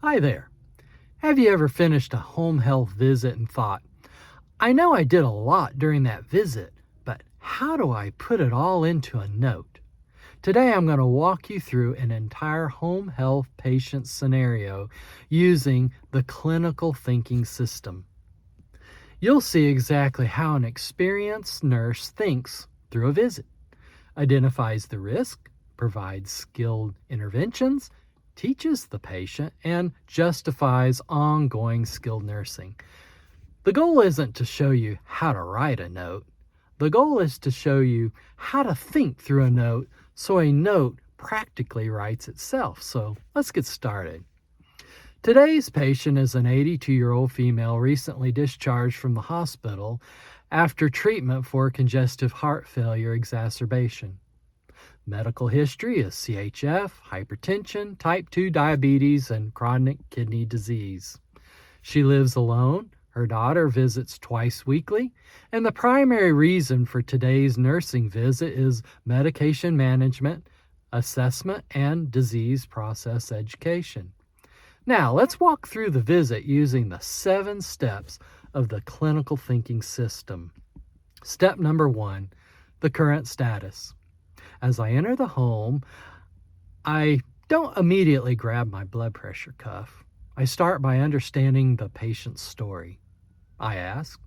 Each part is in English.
Hi there. Have you ever finished a home health visit and thought, I know I did a lot during that visit, but how do I put it all into a note? Today I'm going to walk you through an entire home health patient scenario using the clinical thinking system. You'll see exactly how an experienced nurse thinks through a visit, identifies the risk, provides skilled interventions, teaches the patient, and justifies ongoing skilled nursing. The goal isn't to show you how to write a note. The goal is to show you how to think through a note so a note practically writes itself. So let's get started. Today's patient is an 82-year-old female recently discharged from the hospital after treatment for congestive heart failure exacerbation. Medical history is CHF, hypertension, type 2 diabetes, and chronic kidney disease. She lives alone. Her daughter visits twice weekly, and the primary reason for today's nursing visit is medication management, assessment, and disease process education. Now, let's walk through the visit using the 7 steps of the clinical thinking system. Step number 1, the current status. As I enter the home, I don't immediately grab my blood pressure cuff. I start by understanding the patient's story. I ask,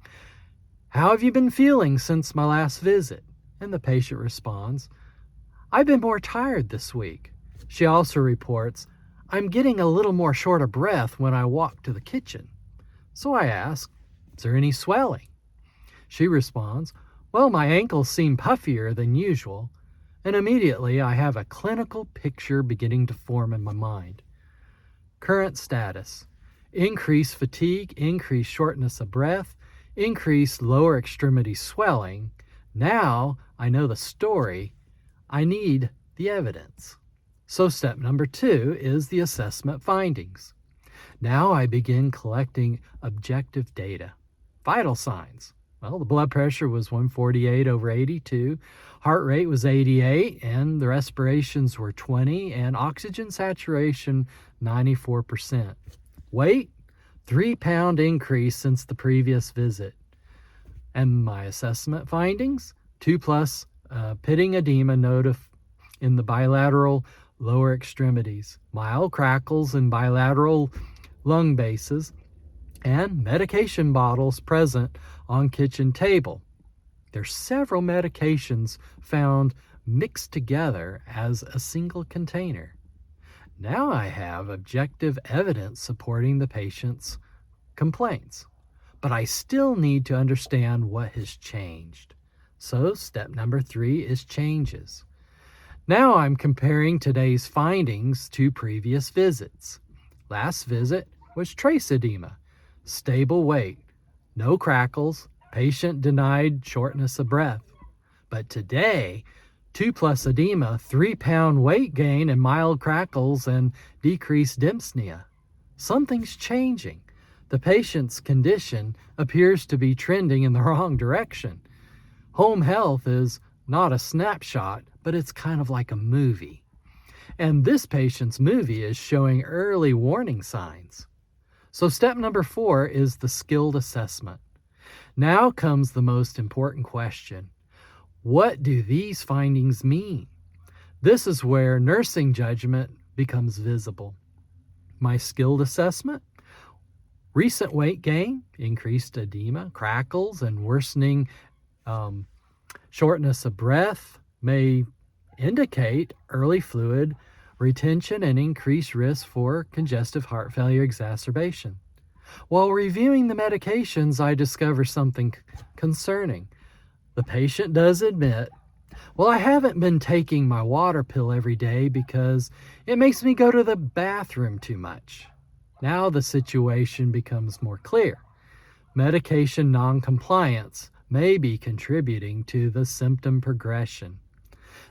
how have you been feeling since my last visit? And the patient responds, I've been more tired this week. She also reports, I'm getting a little more short of breath when I walk to the kitchen. So I ask, is there any swelling? She responds, well, my ankles seem puffier than usual. And immediately I have a clinical picture beginning to form in my mind. Current status: increased fatigue, increased shortness of breath, increased lower extremity swelling. Now I know the story. I need the evidence. So step number 2 is the assessment findings. Now I begin collecting objective data. Vital signs. Well, the blood pressure was 148/82, heart rate was 88, and the respirations were 20, and oxygen saturation 94%. Weight, 3-pound increase since the previous visit. And my assessment findings, 2+ pitting edema in the bilateral lower extremities, mild crackles in bilateral lung bases, and medication bottles present on kitchen table. There's several medications found mixed together as a single container. Now I have objective evidence supporting the patient's complaints, but I still need to understand what has changed. So step number 3 is changes. Now I'm comparing today's findings to previous visits. Last visit was trace edema, stable weight, no crackles, patient denied shortness of breath. But today, 2+ edema, 3-pound weight gain, and mild crackles and decreased dyspnea. Something's changing. The patient's condition appears to be trending in the wrong direction. Home health is not a snapshot, but it's kind of like a movie. And this patient's movie is showing early warning signs. So step number 4 is the skilled assessment. Now comes the most important question. What do these findings mean? This is where nursing judgment becomes visible. My skilled assessment: recent weight gain, increased edema, crackles, and worsening shortness of breath may indicate early fluid retention and increased risk for congestive heart failure exacerbation. While reviewing the medications, I discover something concerning. The patient does admit, well, I haven't been taking my water pill every day because it makes me go to the bathroom too much. Now the situation becomes more clear. Medication noncompliance may be contributing to the symptom progression.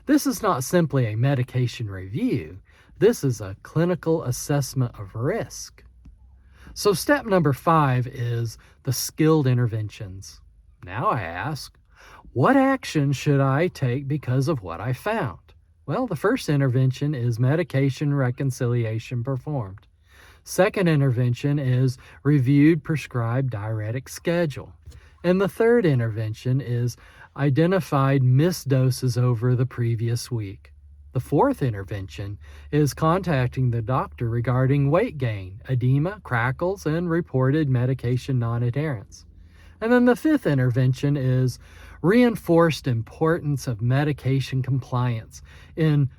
This is not simply a medication review. This is a clinical assessment of risk. So step number 5 is the skilled interventions. Now I ask, what action should I take because of what I found? Well, the first intervention is medication reconciliation performed. Second intervention is reviewed prescribed diuretic schedule. And the third intervention is identified missed doses over the previous week. The fourth intervention is contacting the doctor regarding weight gain, edema, crackles, and reported medication non-adherence. And then the fifth intervention is reinforced importance of medication compliance in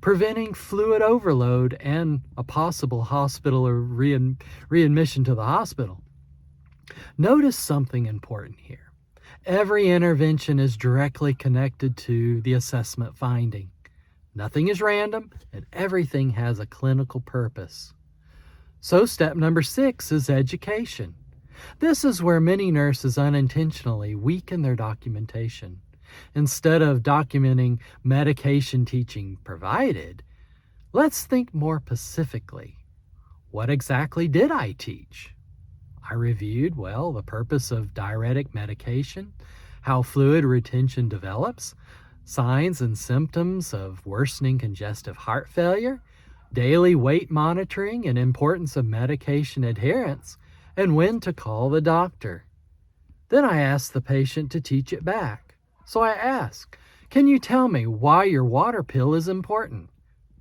preventing fluid overload and a possible hospital or readmission to the hospital. Notice something important here. Every intervention is directly connected to the assessment finding. Nothing is random, and everything has a clinical purpose. So step number 6 is education. This is where many nurses unintentionally weaken their documentation. Instead of documenting medication teaching provided, let's think more specifically. What exactly did I teach? I reviewed, the purpose of diuretic medication, how fluid retention develops, signs and symptoms of worsening congestive heart failure, daily weight monitoring and importance of medication adherence, and when to call the doctor. Then I asked the patient to teach it back. So I ask, can you tell me why your water pill is important?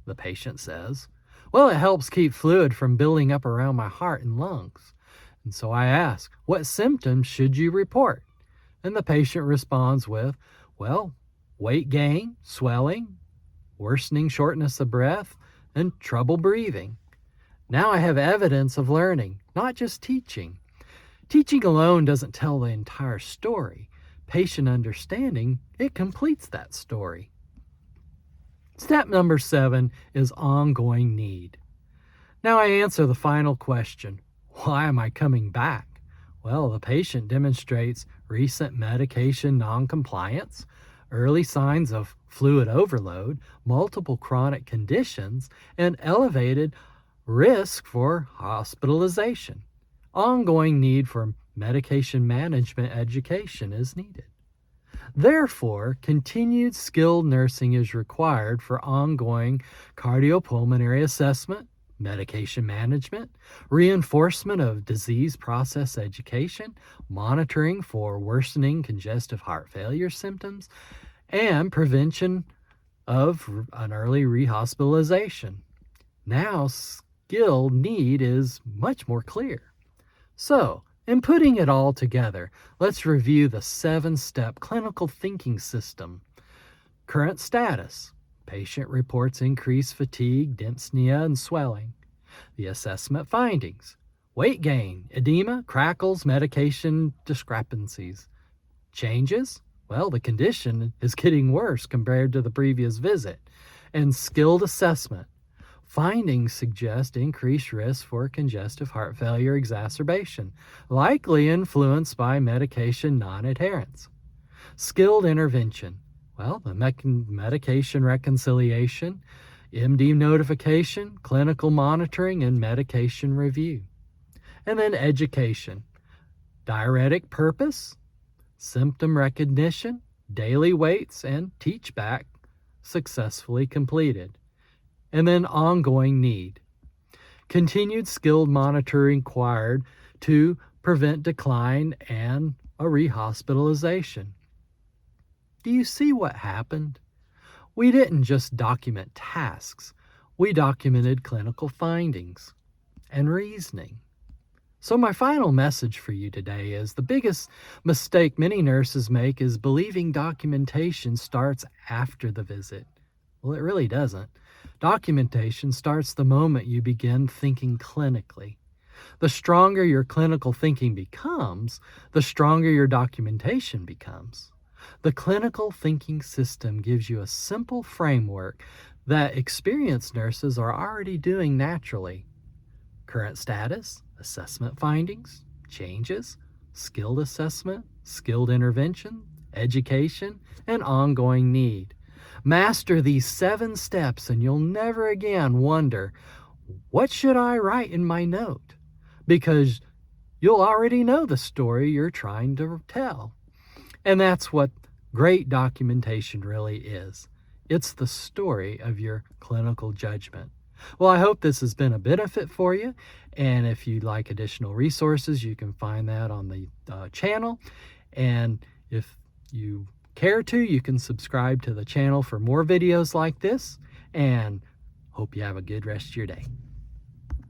The patient says, it helps keep fluid from building up around my heart and lungs. And so I ask, what symptoms should you report? And the patient responds with, weight gain, swelling, worsening shortness of breath, and trouble breathing. Now I have evidence of learning, not just teaching. Teaching alone doesn't tell the entire story. Patient understanding, it completes that story. Step number 7 is ongoing need. Now I answer the final question, why am I coming back? The patient demonstrates recent medication noncompliance, early signs of fluid overload, multiple chronic conditions, and elevated risk for hospitalization. Ongoing need for medication management education is needed. Therefore, continued skilled nursing is required for ongoing cardiopulmonary assessment, medication management, reinforcement of disease process education, monitoring for worsening congestive heart failure symptoms, and prevention of an early rehospitalization. Now, skilled need is much more clear. So, in putting it all together, let's review the 7-step clinical thinking system. Current status. Patient reports increased fatigue, dyspnea, and swelling. The assessment findings. Weight gain, edema, crackles, medication discrepancies. Changes? The condition is getting worse compared to the previous visit. And skilled assessment. Findings suggest increased risk for congestive heart failure exacerbation, likely influenced by medication non-adherence. Skilled intervention. The medication reconciliation, MD notification, clinical monitoring, and medication review. And then education. Diuretic purpose, symptom recognition, daily weights, and teach back successfully completed. And then ongoing need. Continued skilled monitoring required to prevent decline and a rehospitalization. Do you see what happened? We didn't just document tasks. We documented clinical findings and reasoning. So my final message for you today is the biggest mistake many nurses make is believing documentation starts after the visit. It really doesn't. Documentation starts the moment you begin thinking clinically. The stronger your clinical thinking becomes, the stronger your documentation becomes. The clinical thinking system gives you a simple framework that experienced nurses are already doing naturally. Current status, assessment findings, changes, skilled assessment, skilled intervention, education, and ongoing need. Master these 7 steps and you'll never again wonder, what should I write in my note? Because you'll already know the story you're trying to tell. And that's what great documentation really is. It's the story of your clinical judgment. Well, I hope this has been a benefit for you. And if you'd like additional resources, you can find that on the channel. And if you care to, you can subscribe to the channel for more videos like this. And hope you have a good rest of your day.